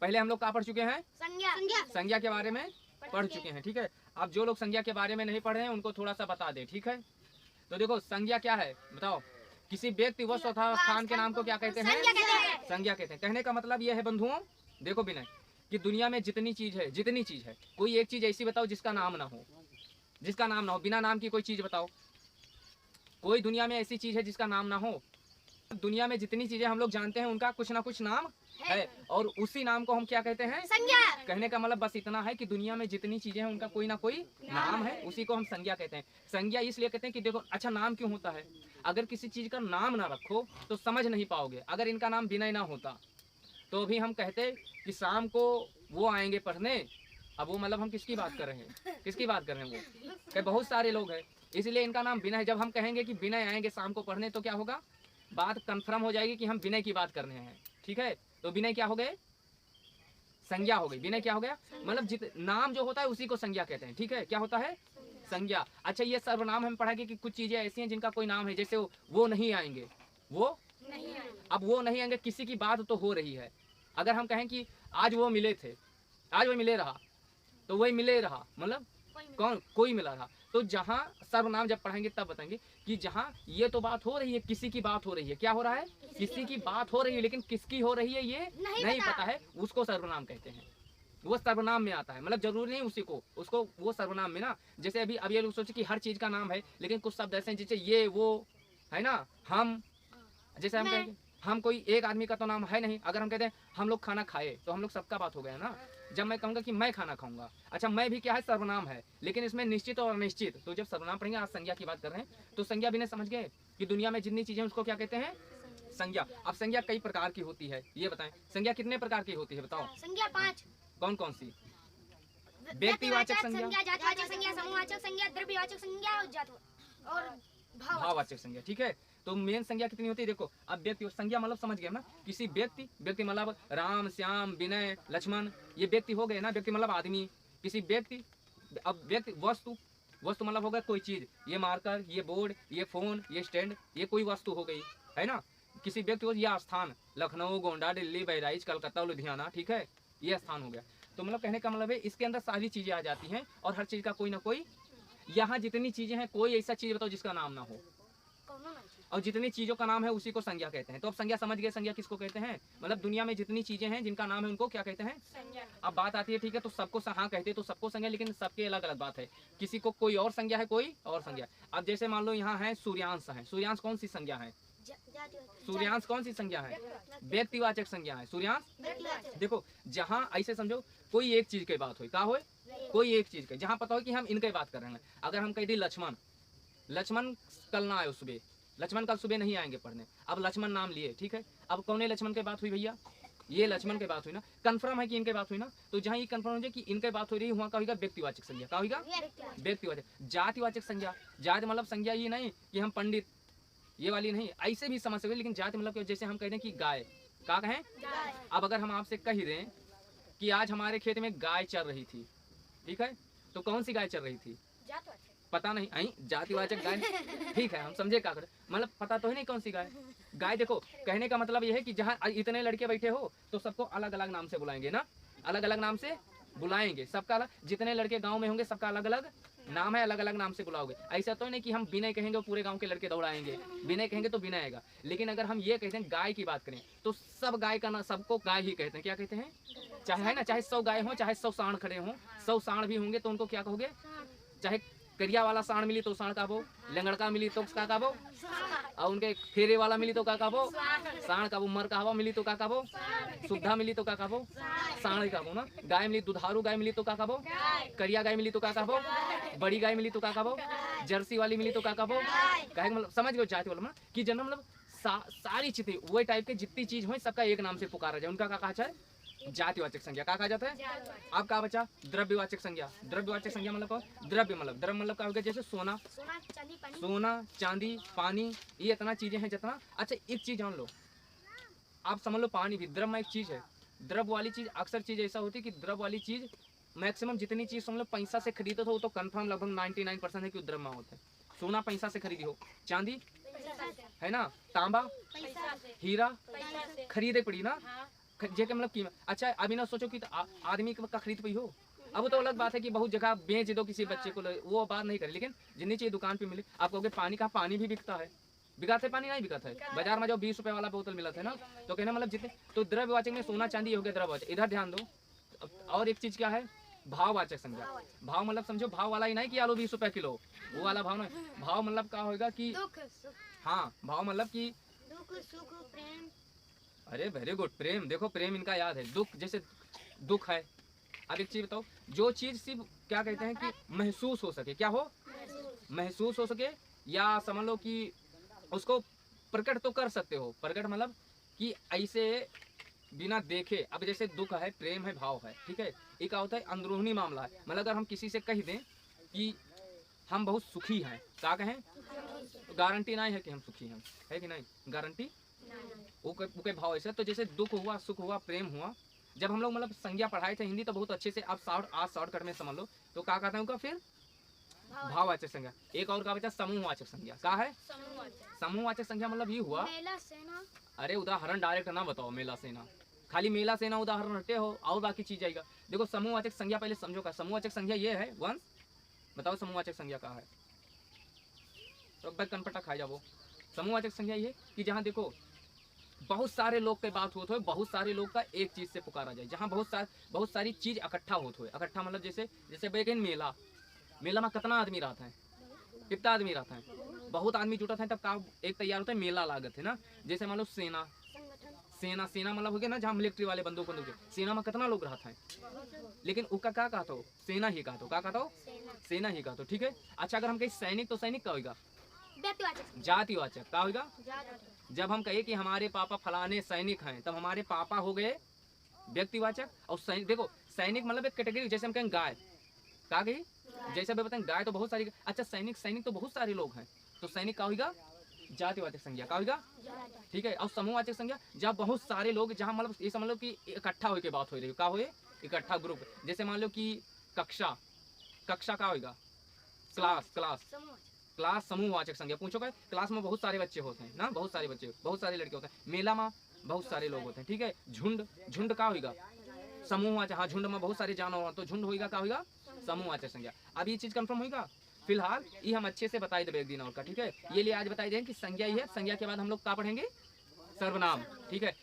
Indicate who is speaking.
Speaker 1: पहले हम लोग क्या पढ़ चुके हैं?
Speaker 2: संज्ञा।
Speaker 1: संज्ञा के बारे में पढ़ चुके हैं, ठीक है। अब जो लोग संज्ञा के बारे में नहीं पढ़े हैं उनको थोड़ा सा बता दे, ठीक है। तो देखो संज्ञा क्या है बताओ। किसी व्यक्ति वस्तु अथवा स्थान के नाम को क्या कहते हैं? संज्ञा कहते हैं। कहने का मतलब यह है बंधुओं, देखो विनय, कि दुनिया में जितनी चीज है, कोई एक चीज ऐसी बताओ जिसका नाम ना हो, जिसका नाम ना हो। बिना नाम की कोई चीज बताओ। कोई दुनिया में ऐसी चीज है जिसका नाम ना हो? दुनिया में जितनी चीजें हम लोग जानते हैं उनका कुछ ना कुछ नाम है, और उसी नाम को हम क्या कहते हैं?
Speaker 2: संज्ञा।
Speaker 1: कहने का मतलब बस इतना है कि दुनिया में जितनी चीजें हैं उनका कोई ना कोई नाम है, उसी को हम संज्ञा कहते हैं। संज्ञा इसलिए कहते हैं कि देखो, अच्छा नाम क्यों होता है? अगर किसी चीज का नाम ना रखो तो समझ नहीं पाओगे। अगर इनका नाम विनय ना होता तो अभी हम कहते कि शाम को वो आएंगे पढ़ने। अब वो मतलब हम किसकी बात कर रहे हैं? किसकी बात कर रहे हैं? वो कि बहुत सारे लोग हैं, इसलिए इनका नाम विनय है। जब हम कहेंगे कि विनय आएंगे शाम को पढ़ने तो क्या होगा? बात कंफर्म हो जाएगी कि हम विनय की बात कर रहे हैं, ठीक है। तो विनय क्या हो गए? संज्ञा हो गई। विनय क्या हो गया? मतलब नाम जो होता है उसी को संज्ञा कहते हैं, ठीक है। क्या होता है? संज्ञा। अच्छा, ये सर्वनाम हम पढ़ेंगे कि कुछ चीजें ऐसी हैं जिनका कोई नाम है, जैसे वो नहीं आएंगे, वो
Speaker 2: नहीं आएंगे।
Speaker 1: अब वो नहीं आएंगे, किसी की बात तो हो रही है। अगर हम कहें कि आज वो मिले थे, आज वो मिले रहा, तो वही मिले रहा मतलब कौन? कोई मिला रहा। तो जहाँ सर्वनाम जब पढ़ेंगे तब बताएंगे कि जहाँ ये तो बात हो रही है, किसी की बात हो रही है। क्या हो रहा है? किसी की बात हो रही है, लेकिन किसकी हो रही है ये नहीं पता है, उसको सर्वनाम कहते हैं। वो सर्वनाम में आता है, मतलब जरूरी नहीं उसी को, उसको वो सर्वनाम में ना। जैसे अभी अब ये लोग सोचे कि हर चीज का नाम है, लेकिन कुछ शब्द ऐसे हैं जैसे ये वो है ना, हम, जैसे हम कहेंगे हम, कोई एक आदमी का तो नाम है नहीं। अगर हम कहते हैं हम लोग खाना खाए तो हम लोग सबका बात हो गया ना। जब मैं कहूँगा कि मैं खाना खाऊंगा, अच्छा मैं भी क्या है? सर्वनाम है, लेकिन इसमें निश्चित और अनिश्चित। तो जब सर्वनाम पढ़ेंगे, आज संज्ञा की बात कर रहे हैं, तो संज्ञा भी नहीं समझ गए कि दुनिया में जितनी चीजें उसको क्या कहते हैं? संज्ञा। अब संज्ञा कई प्रकार की होती है, ये बताएं संज्ञा कितने प्रकार की होती है? बताओ।
Speaker 2: संज्ञा 5।
Speaker 1: कौन कौन सी? व्यक्तिवाचक संज्ञा,
Speaker 2: जातिवाचक संज्ञा, समूहवाचक संज्ञा, द्रव्यवाचक संज्ञा और
Speaker 1: भाववाचक संज्ञा, ठीक है। तो मेन संज्ञा कितनी होती है? देखो, अब व्यक्ति संज्ञा मतलब समझ गए ना, किसी व्यक्ति मतलब राम, श्याम, विनय, लक्ष्मण, ये व्यक्ति हो गए ना। व्यक्ति मतलब आदमी, किसी व्यक्ति। अब व्यक्ति वस्तु मतलब होगा कोई चीज, ये मार्कर, ये बोर्ड, ये फोन, ये स्टैंड, ये कोई वस्तु हो गई, है ना। किसी व्यक्ति को यह स्थान, लखनऊ, गोंडा, दिल्ली, बहराइच, कलकत्ता, लुधियाना, ठीक है, ये स्थान हो गया। तो मतलब कहने का मतलब है इसके अंदर सारी चीजें आ जाती हैं, और हर चीज का कोई ना कोई, यहाँ जितनी चीजें हैं कोई ऐसा चीज बताओ जिसका नाम ना हो, और जितनी चीजों का नाम है उसी को संज्ञा कहते हैं। तो अब संज्ञा समझ गए, संज्ञा किसको कहते हैं? मतलब दुनिया में जितनी चीजें हैं जिनका नाम है उनको क्या कहते हैं? संज्ञा। अब बात आती है, ठीक है, तो सबको हाँ कहते हैं तो सबको संज्ञा, लेकिन सबके अलग अलग बात है। किसी को कोई और संज्ञा है, कोई और संज्ञा। अब जैसे मान लो यहाँ है सूर्यांश है, सूर्यांश कौन सी संज्ञा है? सूर्यांश कौन सी संज्ञा है? व्यक्तिवाचक संज्ञा है सूर्यांश। देखो, जहाँ ऐसे समझो कोई एक चीज की बात हो, क्या हो? कोई एक चीज की, जहाँ पता हो कि हम इनकी बात कर रहे हैं। अगर हम कह दी लक्ष्मण कल ना आए सुबह, लक्ष्मण कल सुबह नहीं आएंगे पढ़ने। अब लक्ष्मण नाम लिए, ठीक है। अब कौन लक्ष्मण की बात हुई भैया? ये लक्ष्मण की बात हुई ना, कंफर्म है कि इनके बात हुई ना। तो जहाँ ये कंफर्म हो जाए कि इनके बात हो रही है, वहाँ का होगा व्यक्तिवाचक संज्ञा। क्या होगा? व्यक्तिवाचक। जातिवाचक संज्ञा, जाति मतलब संज्ञा ये नहीं कि हम पंडित, ये वाली नहीं, ऐसे भी समझ सकते। लेकिन जाति मतलब जैसे हम कह रहे हैं कि गाय, क्या कहें? अब अगर हम आपसे कह दें कि आज हमारे खेत में गाय चल रही थी, ठीक है, तो कौन सी गाय चल रही थी? पता नहीं, आई जातिवाचक गाय, ठीक है, हम समझे क्या कर, मतलब पता तो है नहीं कौन सी गाय। गाय देखो, कहने का मतलब यह है कि जहाँ इतने लड़के बैठे हो तो सबको अलग अलग नाम से बुलाएंगे ना, अलग अलग नाम से बुलाएंगे, सबका अलग। जितने लड़के गांव में होंगे सबका अलग अलग नाम है, अलग अलग नाम से बुलाओगे। ऐसा तो नहीं कि हम विनय कहेंगे और पूरे गांव के लड़के दौड़ाएंगे, विनय कहेंगे तो विनय आएगा। लेकिन अगर हम ये कहते हैं गाय की बात करें तो सब गाय का ना, सबको गाय ही कहते हैं। क्या कहते हैं? चाहे है ना, चाहे 100 गाय हो, चाहे 100 सांड खड़े हों, 100 सांड भी होंगे तो उनको क्या कहोगे? चाहे करिया वाला सांड मिली तो सांड काबो, लंगड़का मिली तो का काबो, और उनके फेरे वाला मिली तो का काबो, सांड काबो, मर काबो मिली तो का काबो, सुद्धा मिली तो का काबो, सांड काबो ना। गाय मिली, दुधारू गाय मिली तो का काबो, करिया गाय मिली तो का काबो, बड़ी गाय मिली तो का काबो, जर्सी वाली मिली तो का काबो। गाय मतलब समझ गए जाति वाला कि जन्म मतलब सारी चीजें वही टाइप के जितनी चीज हो सबका एक नाम से पुकारा जाए, उनका क्या कहा जाए? जातिवाचक संज्ञा। क्या कहा जाता है? अब क्या बचा? द्रव्यवाचक संज्ञा। द्रव्यवाचक संज्ञा मतलब द्रव्य मतलब क्या हो गया? जैसे सोना, चांदी, पानी, ये इतना चीजें हैं जितना। अच्छा एक चीज जान लो, आप समझ लो पानी भी द्रव्य में एक चीज है। द्रव्य वाली चीज अक्सर चीज ऐसा होती है कि द्रव्य वाली चीज मैक्सिमम जितनी चीज समझ लो पैसा से खरीदो तो वो तो कंफर्म लगभग 99% है कि द्रव्य में होता है। सोना पैसा से खरीदी हो, चांदी है ना, तांबा, हीरा खरीदे पड़ी ना, जे के मतलब कीमत। अच्छा अभी ना सोचो कि आदमी का खरीद पई हो, अब तो अलग बात है कि बहुत जगह बेच दो किसी बच्चे को, वो बात नहीं करे, लेकिन जितनी चाहिए दुकान पे मिले। आप कहोगे पानी का, पानी भी बिकता है, बिकाते पानी नहीं बिकता है बाजार में जो 20 रुपए वाला बोतल मिलता है ना, तो कहना मतलब जितने तो द्रव्यवाचक में सोना चांदी हो गया द्रव्यवाचक, इधर ध्यान दो। और एक चीज क्या है, भाववाचक संज्ञा। भाव मतलब समझो भाव वाला ही नहीं कि आलू 20 रुपए किलो, वो वाला भाव नहीं। भाव मतलब क्या होगा कि
Speaker 2: दुख सुख,
Speaker 1: हाँ, भाव मतलब कि
Speaker 2: दुख सुख प्रेम,
Speaker 1: अरे वेरी गुड, प्रेम। देखो प्रेम इनका याद है, दुख जैसे दुख है। अब एक चीज बताओ, जो चीज सिर्फ क्या कहते हैं कि महसूस हो सके, क्या हो, महसूस हो सके, या समझ लो कि उसको प्रकट तो कर सकते हो, प्रकट मतलब कि ऐसे बिना देखे। अब जैसे दुख है, प्रेम है, भाव है, ठीक है, एक क्या होता है अंदरूनी मामला है। मतलब अगर हम किसी से कह दें कि हम बहुत सुखी हैं, क्या कहें, तो गारंटी नहीं है कि हम सुखी हैं, है कि नहीं, गारंटी वो के भाव ऐसे। तो जैसे दुख हुआ, सुख हुआ, प्रेम हुआ, जब हम लोग मतलब संज्ञा पढ़ाए थे हिंदी तो बहुत अच्छे से, आप शॉर्टकट में समझ लो, तो क्या कहते हैं उनका फिर भाववाचक संज्ञा। एक और का बचा समूहवाचक संज्ञा, क्या है, समूहवाचक संज्ञा मतलब ये हुआ,
Speaker 2: मेला सेना,
Speaker 1: अरे उदाहरण डायरेक्ट ना बताओ, मेला सेना, खाली मेला सेना उदाहरण रटे हो और बाकी चीज आएगा। देखो समूहवाचक संज्ञा पहले समझो का, समूहवाचक संज्ञा ये है, वंश बताओ समूहवाचक संज्ञा क्या है, तो भाई कनपटा खा जाओ। समूहवाचक संज्ञा ये कि जहाँ देखो बहुत सारे लोग की बात होत हो, बहुत सारे लोग का एक चीज से पुकारा जाए, जहाँ बहुत सारी चीज इकट्ठा होत हो, इकट्ठा मतलब जैसे जैसे बेगिन मेला, मेला में कितना आदमी रहता है, कितना आदमी रहता है, बहुत आदमी जुटत है, तब का एक तैयार होता है मेला लागत है ना। जैसे मान लो सेना,
Speaker 2: संगठन,
Speaker 1: सेना सेना मतलब हो गया ना जहाँ मिलिट्री वाले बंदूक बंदूक है, सेना में कितना लोग रहता है, लेकिन उसका क्या कहता हो, सेना ही कहता हो, क्या कहता हो,
Speaker 2: सेना,
Speaker 1: सेना ही कहता हो, ठीक है। अच्छा अगर हम कहीं सैनिक, तो सैनिक क्या होगा,
Speaker 2: व्यक्तिवाचक संज्ञा,
Speaker 1: जातिवाचक, क्या होगा।
Speaker 2: जातिवाचक,
Speaker 1: जब हम कहे कि हमारे पापा फलाने सैनिक हैं, तब हमारे पापा हो गए व्यक्तिवाचक। और सैनिक देखो, सैनिक मतलब एक कैटेगरी, जैसे हम कहें गाय, क्या कही, जैसे भी बताएं गाय तो बहुत सारी, अच्छा सैनिक, सैनिक तो बहुत सारे लोग हैं, तो सैनिक क्या होगा, जातिवाचक संज्ञा, क्या होगा,
Speaker 2: जातिवाचक,
Speaker 1: ठीक है। और समूहवाचक संज्ञा जब बहुत सारे लोग, जहाँ मतलब ये समझ लो कि इकट्ठा होकर बात हो रही है, क्या होए, इकट्ठा ग्रुप। जैसे मान लो कि कक्षा, कक्षा क्या होगा, क्लास, क्लास,
Speaker 2: समूहवाचक,
Speaker 1: क्लास समूहवाचक संज्ञा। पूछोगे क्लास में बहुत सारे बच्चे होते हैं ना, बहुत सारे बच्चे, बहुत सारे लड़के होते हैं, मेला में बहुत सारे लोग होते हैं, ठीक है। झुंड, झुंड का होगा, समूहवाचक, हाँ झुंड में बहुत सारे जानवर, तो झुंड होगा, क्या होगा, समूहवाचक संज्ञा। अब ये चीज कंफर्म होगा, फिलहाल ये हम अच्छे से बताई देंगे एक दिन और का, ठीक है। ये लिए आज बताई दें कि संज्ञा ही है, संज्ञा के बाद हम लोग क्या पढ़ेंगे, सर्वनाम, ठीक है।